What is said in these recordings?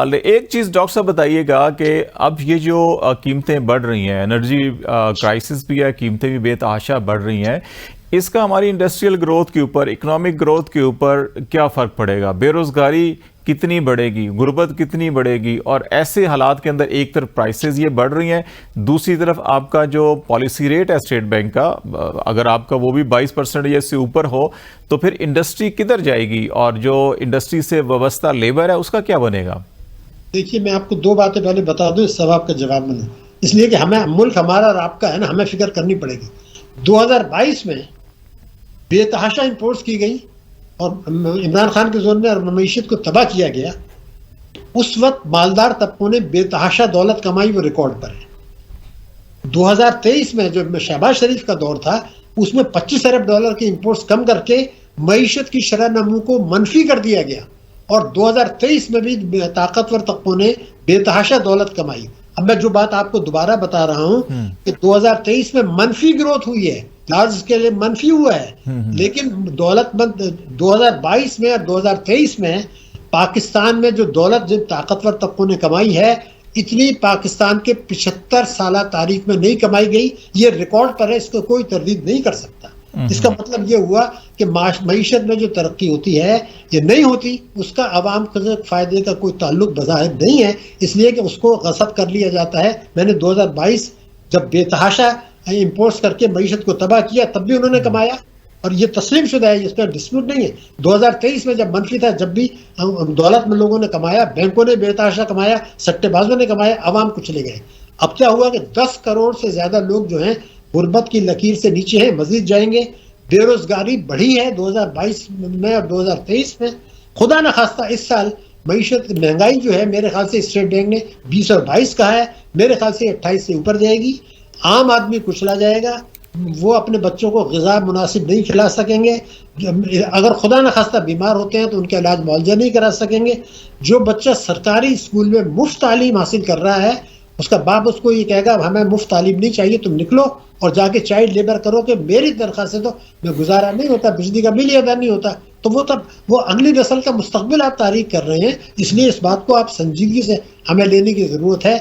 ایک چیز ڈاکٹر صاحب بتائیے گا کہ اب یہ جو قیمتیں بڑھ رہی ہیں، انرجی کرائسس بھی ہے، قیمتیں بھی بے تحاشا بڑھ رہی ہیں، اس کا ہماری انڈسٹریل گروتھ کے اوپر، اکنامک گروتھ کے اوپر کیا فرق پڑے گا؟ بے روزگاری کتنی بڑھے گی، غربت کتنی بڑھے گی؟ اور ایسے حالات کے اندر ایک طرف پرائسز یہ بڑھ رہی ہیں، دوسری طرف آپ کا جو پالیسی ریٹ ہے اسٹیٹ بینک کا، اگر آپ کا وہ بھی 22% یا اس سے اوپر ہو تو پھر انڈسٹری کدھر جائے گی، اور جو انڈسٹری سے وابستہ لیبر ہے اس کا کیا بنے گا؟ دیکھیے، میں آپ کو دو باتیں پہلے بتا دوں، اس سوال کا جواب میں دوں، اس لیے کہ ہمیں ملک ہمارا اور آپ کا ہے نا، ہمیں فکر کرنی پڑے گی۔ 2022 میں بے تحاشا امپورٹس کی گئی اور عمران خان کے زور میں اور معیشت کو تباہ کیا گیا۔ اس وقت مالدار طبقوں نے بے تحاشا دولت کمائی، وہ ریکارڈ پر ہے۔ 2023 میں جو شہباز شریف کا دور تھا، اس میں $25 ارب کے امپورٹس کم کر کے معیشت کی شرح نمو کو منفی کر دیا گیا، اور 2023 میں بھی طاقتور طبقوں نے بے تحاشا دولت کمائی۔ اب میں جو بات آپ کو دوبارہ بتا رہا ہوں کہ 2023 میں منفی گروتھ ہوئی ہے، لارج اسکیل منفی ہوا ہے، لیکن دولت مند 2022 میں اور 2023 میں پاکستان میں جو دولت جن طاقتور طبقوں نے کمائی ہے، اتنی پاکستان کے 75 سالہ تاریخ میں نہیں کمائی گئی۔ یہ ریکارڈ پر ہے، اس کو کوئی تردید نہیں کر سکتا۔ اس کا مطلب یہ ہوا کہ معیشت میں جو ترقی ہوتی ہے یہ نہیں ہوتی، اس کا عوام کے فائدے کا کوئی تعلق بظاہر نہیں ہے، اس لیے کہ اس کو غصب کر لیا جاتا ہے۔ میں نے 2022 جب بے تحاشا امپورٹس کر کے معیشت کو تباہ کیا، تب بھی انہوں نے کمایا، اور یہ تسلیم شدہ ہے، اس میں ڈسپیوٹ نہیں ہے۔ 2023 میں جب منفی تھا، جب بھی دولت میں لوگوں نے کمایا، بینکوں نے بے تحاشا کمایا، سٹے بازوں نے کمایا، عوام کو چلے گئے۔ اب کیا ہوا کہ 10 کروڑ سے زیادہ لوگ جو ہیں غربت کی لکیر سے نیچے ہیں، مزید جائیں گے۔ بے روزگاری بڑھی ہے 2022 میں اور 2023 میں۔ خدا نخواستہ اس سال معیشت مہنگائی جو ہے، میرے خیال سے اسٹیٹ بینک نے 20 اور 22 کہا ہے، میرے خیال سے 28 سے اوپر جائے گی۔ عام آدمی کچلا جائے گا، وہ اپنے بچوں کو غذا مناسب نہیں کھلا سکیں گے، اگر خدا نخواستہ بیمار ہوتے ہیں تو ان کا علاج معالجہ نہیں کرا سکیں گے۔ جو بچہ سرکاری اسکول میں مفت تعلیم حاصل کر رہا ہے، اس کا باپ اس کو یہ کہے گا ہمیں مفت تعلیم نہیں چاہیے، تم نکلو اور جا کے چائلڈ لیبر کرو، کہ میری تنخواہ سے تو میں گزارا نہیں ہوتا، بجلی کا بل ہی ادا نہیں ہوتا۔ تو وہ اگلی نسل کا مستقبل آپ تاریخ کر رہے ہیں، اس لیے اس بات کو آپ سنجیدگی سے ہمیں لینے کی ضرورت ہے۔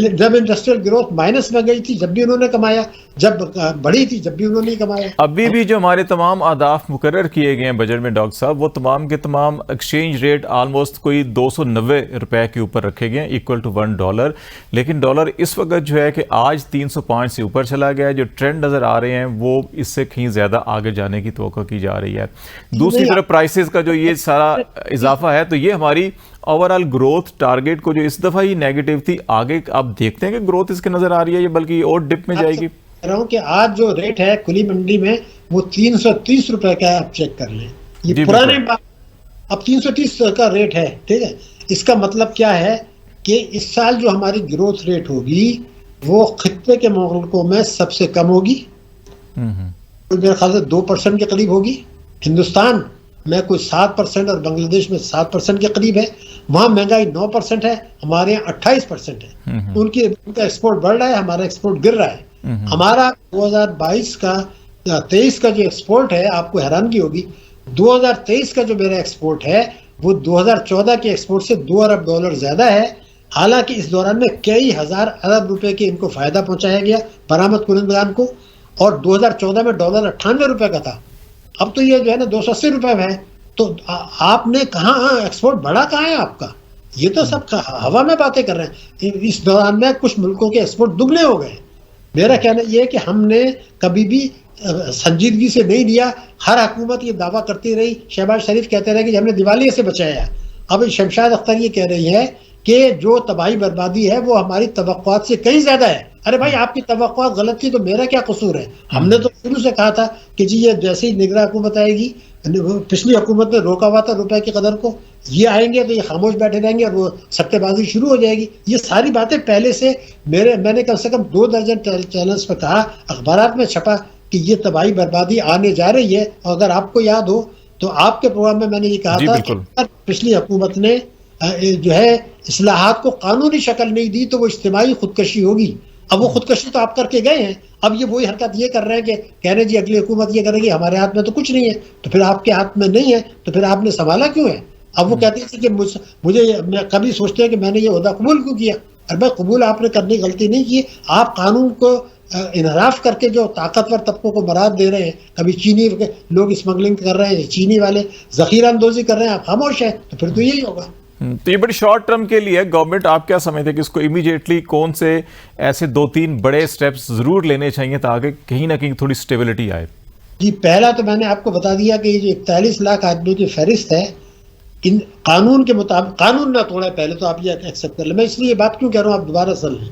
جب انڈسٹریل گروتھ مائنس میں گئی تھی جب بھی انہوں نے کمایا، جب بڑھی تھی جب بھی انہوں نے کمایا۔ ابھی بھی جو ہمارے تمام اہداف مقرر کیے گئے ہیں بجٹ میں ڈاکٹر صاحب، وہ تمام کے تمام ایکسچینج ریٹ آلموسٹ کوئی 290 روپے کے اوپر رکھے گئے ہیں، ایکول ٹو $1، لیکن ڈالر اس وقت جو ہے کہ آج 305 سے اوپر چلا گیا ہے۔ جو ٹرینڈ نظر آ رہے ہیں وہ اس سے کہیں زیادہ آگے جانے کی توقع کی جا رہی ہے۔ دوسری طرف پرائسز کا جو یہ سارا اضافہ ہے، تو یہ ہماری اوورال گروتھ ٹارگٹ کو جو اس دفعہ ہی نیگیٹو تھی، آگے آپ دیکھتے ہیں کہ گروتھ اس کے نظر آ رہی ہے، یہ بلکہ اور ڈپ میں جائے گی؟ کہہ رہا ہوں کہ آج جو ریٹ ہے کھلی منڈی میں وہ 330 روپے کا ہے، آپ چیک کر لیں۔ یہ پرانے بات، اب 330 کا ریٹ ہے، ٹھیک ہے۔ اس کا مطلب کیا ہے کہ اس سال جو ہماری گروتھ ریٹ ہوگی وہ خطے کے ملکوں میں سب سے کم ہوگی، میرے خیال سے 2% کے قریب ہوگی۔ ہندوستان میں کوئی 7% اور بنگلہ دیش میں 7% کے قریب ہے۔ وہاں مہنگائی 9% ہے، ہمارے یہاں 28% ہے۔ ان کا ایکسپورٹ بڑھ رہا ہے، ہمارا ایکسپورٹ گر رہا ہے۔ ہمارا 2022 کا 23 کا جو ایکسپورٹ ہے، آپ کو حیرانگی ہوگی، 2023 کا جو میرا ایکسپورٹ ہے وہ 2014 کے ایکسپورٹ سے $2 ارب زیادہ ہے، حالانکہ اس دوران میں کئی ہزار ارب روپے کے ان کو فائدہ پہنچایا گیا برآمد کنندگان کو، اور 2014 میں ڈالر 98 روپے کا تھا، اب تو یہ جو ہے نا 280 روپے ہے۔ تو آپ نے کہاں ایکسپورٹ بڑھا کہاں ہے آپ کا؟ یہ تو سب ہوا میں باتیں کر رہے ہیں۔ اس دوران میں کچھ ملکوں کے ایکسپورٹ دگنے ہو گئے۔ میرا کہنا یہ ہے کہ ہم نے کبھی بھی سنجیدگی سے نہیں لیا۔ ہر حکومت یہ دعویٰ کرتی رہی، شہباز شریف کہتے رہے کہ ہم نے دیوالیے سے بچایا۔ اب شمشاد اختر یہ کہہ رہی ہے کہ جو تباہی بربادی ہے وہ ہماری توقعات سے کہیں زیادہ ہے۔ ارے بھائی، آپ کی توقعات غلط تھی تو میرا کیا قصور ہے؟ ہم نے تو شروع سے کہا تھا کہ جی یہ جیسے ہی نگراں حکومت آئے گی، پچھلی حکومت نے روکا ہوا تھا روپے کی قدر کو، یہ آئیں گے تو یہ خاموش بیٹھے رہیں گے اور وہ سٹے بازی شروع ہو جائے گی۔ یہ ساری باتیں پہلے سے میں نے کم سے کم 2 درجن چینلز پہ کہا، اخبارات میں چھپا کہ یہ تباہی بربادی آنے جا رہی ہے۔ اور اگر آپ کو یاد ہو تو آپ کے پروگرام میں نے یہ کہا تھا کہ پچھلی حکومت نے جو ہے اصلاحات کو قانونی شکل نہیں دی تو وہ اجتماعی خودکشی ہوگی۔ اب وہ خودکشی تو آپ کر کے گئے ہیں، اب یہ وہی حرکت یہ کر رہے ہیں کہ کہہ رہے جی اگلی حکومت یہ کرے گی، ہمارے ہاتھ میں تو کچھ نہیں ہے۔ تو پھر آپ کے ہاتھ میں نہیں ہے تو پھر آپ نے سنبھالا کیوں ہے؟ اب وہ کہتے ہیں کہ مجھے کبھی سوچتے ہیں کہ میں نے یہ عہدہ قبول کیوں کیا. اور بھائی قبول آپ نے کرنے کی غلطی نہیں کی, آپ قانون کو انحراف کر کے جو طاقتور طبقوں کو مراد دے رہے ہیں, کبھی چینی لوگ اسمگلنگ کر رہے ہیں, چینی والے ذخیرہ اندوزی کر رہے ہیں, آپ خاموش ہیں, تو پھر تو یہی ہوگا. تو یہ بڑی شارٹ ٹرم کے لیے گورنمنٹ آپ کیا سمجھتے ہیں کہ اس کو امیڈیٹلی کون سے ایسے 2-3 بڑے سٹیپس ضرور لینے چاہیے تاکہ کہیں نہ کہیں تھوڑی سٹیبلٹی آئے؟ جی پہلا تو میں نے آپ کو بتا دیا کہ یہ جو 41 لاکھ آدمیوں کی فہرست ہے, ان قانون کے مطابق قانون نہ توڑے, پہلے تو آپ یہ ایکسیپٹ کر لیں. میں اس لیے یہ بات کیوں کہہ رہا ہوں, آپ دوبارہ سن لیں.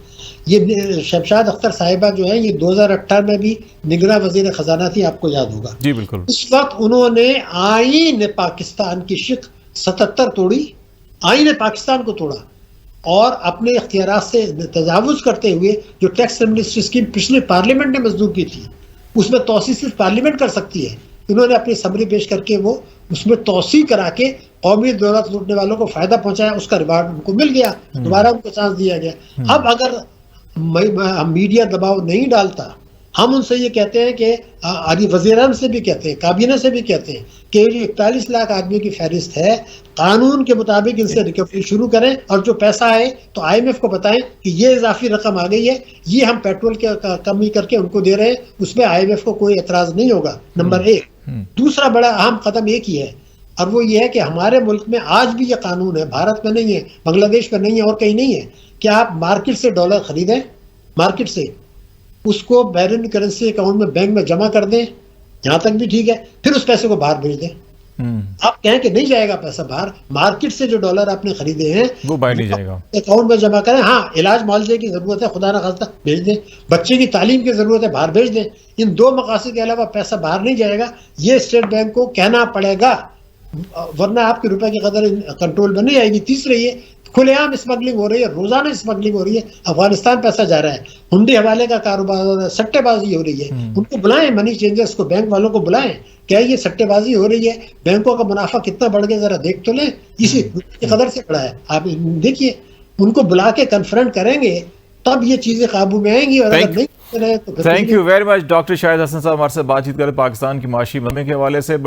یہ شمشاد اختر صاحبہ جو ہیں, یہ 2018 میں بھی نگراں وزیر خزانہ تھی, آپ کو یاد ہوگا. جی بالکل. اس وقت انہوں نے آئین پاکستان کی شق 77 توڑی, آئین پاکستان کو توڑا, اور اپنے اختیارات سے تجاوز کرتے ہوئے جو ٹیکس ایمنسٹی اسکیم پچھلے پارلیمنٹ نے منظور کی تھی, اس میں توسیع صرف پارلیمنٹ کر سکتی ہے, انہوں نے اپنی سمری پیش کر کے وہ اس میں توسیع کرا کے قومی دولت لوٹنے والوں کو فائدہ پہنچایا, اس کا ریوارڈ ان کو مل گیا, دوبارہ ان کو چانس دیا گیا. اب اگر میڈیا دباؤ نہیں ڈالتا, ہم ان سے یہ کہتے ہیں کہ وزیران سے بھی کہتے ہیں, کابینہ سے بھی کہتے ہیں کہ یہ 41 لاکھ آدمیوں کی فہرست ہے, قانون کے مطابق ان سے ریکوری شروع کریں, اور جو پیسہ آئے تو IMF کو بتائیں کہ یہ اضافی رقم آ گئی ہے, یہ ہم پیٹرول کے کمی کر کے ان کو دے رہے ہیں, اس میں IMF کو کوئی اعتراض نہیں ہوگا. نمبر 1. دوسرا بڑا اہم قدم ایک ہی ہے, اور وہ یہ ہے کہ ہمارے ملک میں آج بھی یہ قانون ہے, بھارت میں نہیں ہے, بنگلہ دیش میں نہیں ہے, اور کہیں نہیں ہے, کہ آپ مارکیٹ سے ڈالر خریدیں, مارکیٹ سے اس کو بیرن کرنسی اکاؤنٹ میں بینک میں جمع کر دیں, یہاں تک بھی ٹھیک ہے, پھر اس پیسے کو باہر بھیج دیں. آپ کہیں کہ نہیں جائے گا پیسہ باہر, مارکیٹ سے جو ڈالر آپ نے خریدے ہیں وہ باہر نہیں جائے گا, اکاؤنٹ میں جمع کریں. ہاں علاج معالجے کی ضرورت ہے, خدا نہ خواستہ بھیج دیں, بچے کی تعلیم کی ضرورت ہے, باہر بھیج دیں. ان 2 مقاصد کے علاوہ پیسہ باہر نہیں جائے گا, یہ اسٹیٹ بینک کو کہنا پڑے گا, ورنہ آپ کے روپے کی قدر کنٹرول میں نہیں آئے گی. تیسرے یہ کھلے عام اسمگلنگ ہو رہی ہے, روزانہ اسمگلنگ ہو رہی ہے, افغانستان پیسہ جا رہا ہے, ہنڈی حوالے کا کاروبار ہو رہا ہے, سٹے بازی ہو رہی ہے. ان کو بلائیں, منی چینجرز کو, بینک والوں کو بلائیں, کیا یہ سٹے بازی ہو رہی ہے, بینکوں کا منافع کتنا بڑھ گیا ذرا دیکھ تو لیں, اسی کی قدر سے بڑھا ہے. آپ دیکھیے, ان کو بلا کے کنفرنٹ کریں گے تب یہ چیزیں قابو میں آئیں گی, اور اگر نہیں. Thank you very much doctor Shahid Hasan sahab ہمارے سے بات چیت کریں پاکستان کی معاشی منظومے کے حوالے سے.